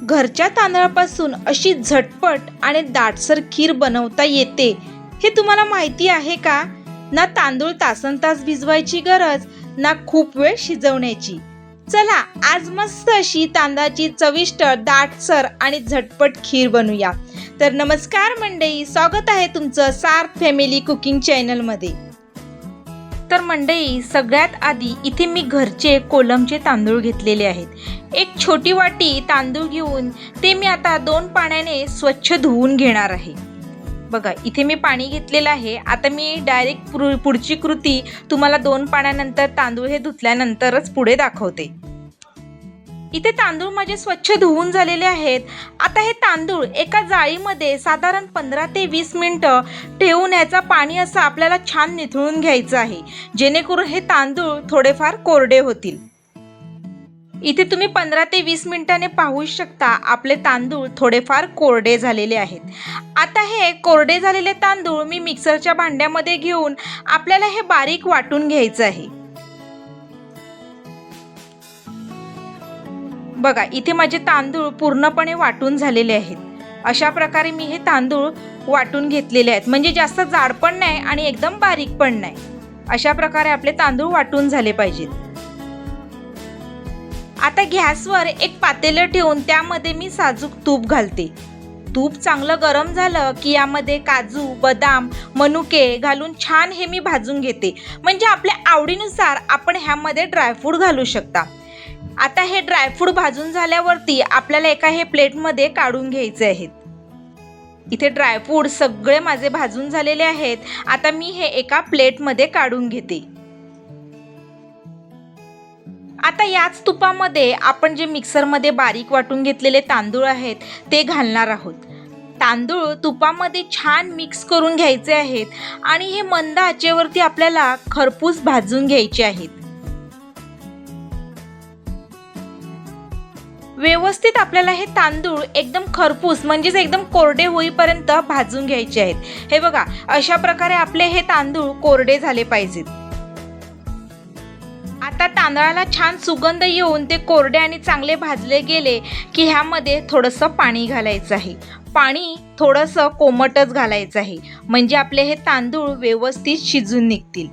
घरच्या तांदळापासून अशी झटपट आणि दाटसर खीर बनवता येते हे तुम्हाला माहिती आहे का? ना तांदूळ तासनतास भिजवायची गरज, ना खूप वेळ शिजवण्याची. चला आज मस्त अशी तांदळाची चविष्ट दाटसर आणि झटपट खीर बनवूया. तर नमस्कार मंडळी, स्वागत आहे तुमचं सार्थ फॅमिली कुकिंग चॅनलमध्ये. तर मंडळी, सगळ्यात आधी इथे मी घरचे कोलमचे तांदूळ घेतलेले आहेत. एक छोटी वाटी तांदूळ घेऊन ते मी आता 2 पाण्याने स्वच्छ धुवून घेणार आहे. बघा, इथे मी पाणी घेतलेलं आहे. आता मी डायरेक्ट पुढची कृती तुम्हाला 2 पाण्यानंतर तांदूळ हे धुतल्यानंतरच पुढे दाखवते. इथे तांदूळ माझे स्वच्छ धुवून झालेले आहेत. आता हे तांदूळ एका जाळीमध्ये साधारण 15 ते 20 मिनिटं ठेवून याचं पाणी असं आपल्याला छान निथळून घ्यायचं आहे, जेणेकरून हे तांदूळ थोडेफार कोरडे होतील. इथे तुम्ही 15 ते 20 मिनिटांनी पाहू शकता आपले तांदूळ थोडेफार कोरडे झालेले आहेत. आता हे कोरडे झालेले तांदूळ मी मिक्सरच्या भांड्यामध्ये घेऊन आपल्याला हे बारीक वाटून घ्यायचं आहे. बघा, इथे माझे तांदूळ पूर्णपणे वाटून झालेले आहेत. अशा प्रकारे मी हे तांदूळ वाटून घेतलेले आहेत, म्हणजे जास्त जाड पण नाही आणि एकदम बारीक पण नाही. अशा प्रकारे आपले तांदूळ वाटून झाले पाहिजेत. आता गॅसवर एक पातेलं ठेवून त्यामध्ये मी साजूक तूप घालते. तूप चांगलं गरम झालं की यामध्ये काजू, बदाम, मनुके घालून छान हे मी भाजून घेते. म्हणजे आपल्या आवडीनुसार आपण ह्यामध्ये ड्रायफ्रूट घालू शकता. आता हे ड्रायफ्रूट भाजून झाल्यावरती आपल्याला एका हे प्लेटमध्ये काढून घ्यायचे आहेत. इथे ड्रायफ्रूट सगळे माझे भाजून झालेले आहेत. आता मी हे एका प्लेटमध्ये काढून घेते. आता याच तुपामध्ये आपण जे मिक्सरमध्ये बारीक वाटून घेतलेले तांदूळ आहेत ते घालणार आहोत. तांदूळ तुपामध्ये छान मिक्स करून घ्यायचे आहेत आणि हे मंद आचेवरती आपल्याला खरपूस भाजून घ्यायचे आहेत. व्यवस्थित आपल्याला हे तांदूळ एकदम खरपूस म्हणजेच एकदम कोरडे होईपर्यंत भाजून घ्यायचे आहेत. हे बघा, अशा प्रकारे आपले हे तांदूळ कोरडे झाले पाहिजेत. आता तांदळाला छान सुगंध येऊन ते कोरडे आणि चांगले भाजले गेले की ह्यामध्ये थोडंसं पाणी घालायचं आहे. पाणी थोडंसं कोमटच घालायचं आहे, म्हणजे आपले हे तांदूळ व्यवस्थित शिजून निघतील.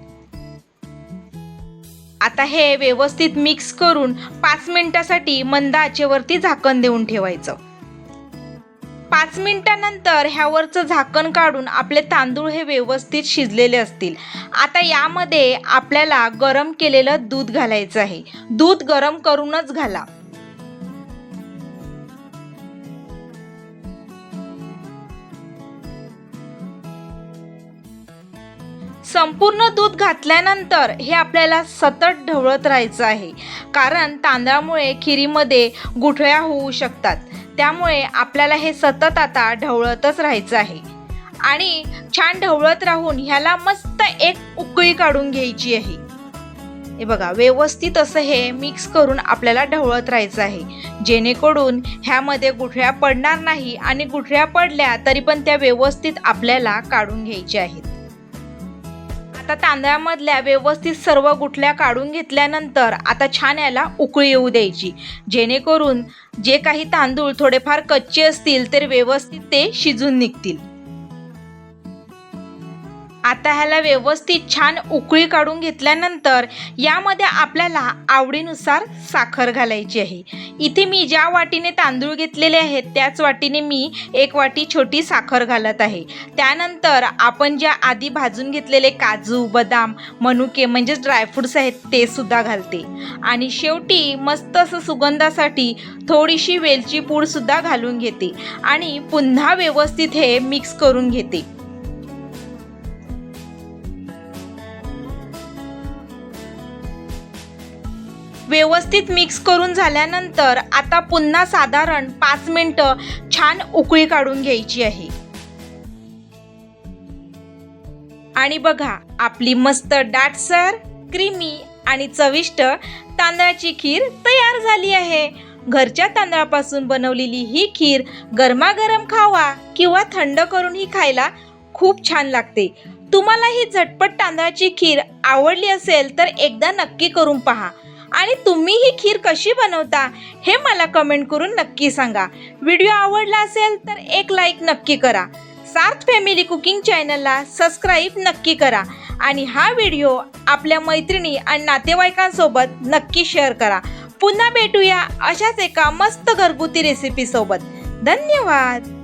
आता हे व्यवस्थित मिक्स करून 5 मिनिटासाठी मंद आचेवरती झाकण देऊन ठेवायचं. 5 मिनिटानंतर ह्यावरचं झाकण काढून आपले तांदूळ हे व्यवस्थित शिजलेले असतील. आता यामध्ये आपल्याला गरम केलेलं दूध घालायचं आहे. दूध गरम करूनच घाला. संपूर्ण दूध घातल्यानंतर हे आपल्याला सतत ढवळत राहायचं आहे, कारण तांदळामुळे खिरीमध्ये गुठळ्या होऊ शकतात. त्यामुळे आपल्याला हे सतत आता ढवळतच राहायचं आहे आणि छान ढवळत राहून ह्याला मस्त एक उकळी काढून घ्यायची आहे. हे बघा, व्यवस्थित असं हे मिक्स करून आपल्याला ढवळत राहायचं आहे, जेणेकरून ह्यामध्ये गुठळ्या पडणार नाही आणि गुठळ्या पडल्या तरी पण त्या व्यवस्थित आपल्याला काढून घ्यायच्या आहेत. आता तांदळामधल्या व्यवस्थित सर्व गुठल्या काढून घेतल्यानंतर आता छान याला उकळी येऊ द्यायची, जेणेकरून जे काही तांदूळ थोडेफार कच्चे असतील तर व्यवस्थित ते शिजून निघतील. आता ह्याला व्यवस्थित छान उकळी काढून घेतल्यानंतर यामध्ये आपल्याला आवडीनुसार साखर घालायची आहे. इथे मी ज्या वाटीने तांदूळ घेतलेले आहेत त्याच वाटीने मी 1 वाटी छोटी साखर घालत आहे. त्यानंतर आपण ज्या आधी भाजून घेतलेले काजू, बदाम, मनुके म्हणजेच ड्रायफ्रूट्स आहेत ते सुद्धा घालते. आणि शेवटी मस्त असं सुगंधासाठी थोडीशी वेलची पूड सुद्धा घालून घेते आणि पुन्हा व्यवस्थित हे मिक्स करून घेते. व्यवस्थित मिक्स करून झाल्यानंतर आता पुन्हा साधारण 5 मिनिटं छान उकळी काढून घ्यायची आहे. आणि बघा, आपली मस्त दाटसर, क्रीमी आणि चविष्ट तांदळाची खीर तयार झाली आहे. घरच्या तांदळापासून बनवलेली ही खीर गरमागरम खावा किंवा थंड करूनही खायला खूप छान लागते. तुम्हाला ही झटपट तांदळाची खीर आवडली असेल तर एकदा नक्की करून पहा आणि तुम्ही ही खीर कशी बनवता हे मला कमेंट करून नक्की सांगा. व्हिडिओ आवडला असेल तर एक लाईक नक्की करा. सार्थ फॅमिली कुकिंग चॅनलला सबस्क्राईब नक्की करा आणि हा व्हिडिओ आपल्या मैत्रिणी आणि नातेवाईकांसोबत नक्की शेअर करा. पुन्हा भेटूया अशाच एका मस्त घरगुती रेसिपी सोबत. धन्यवाद.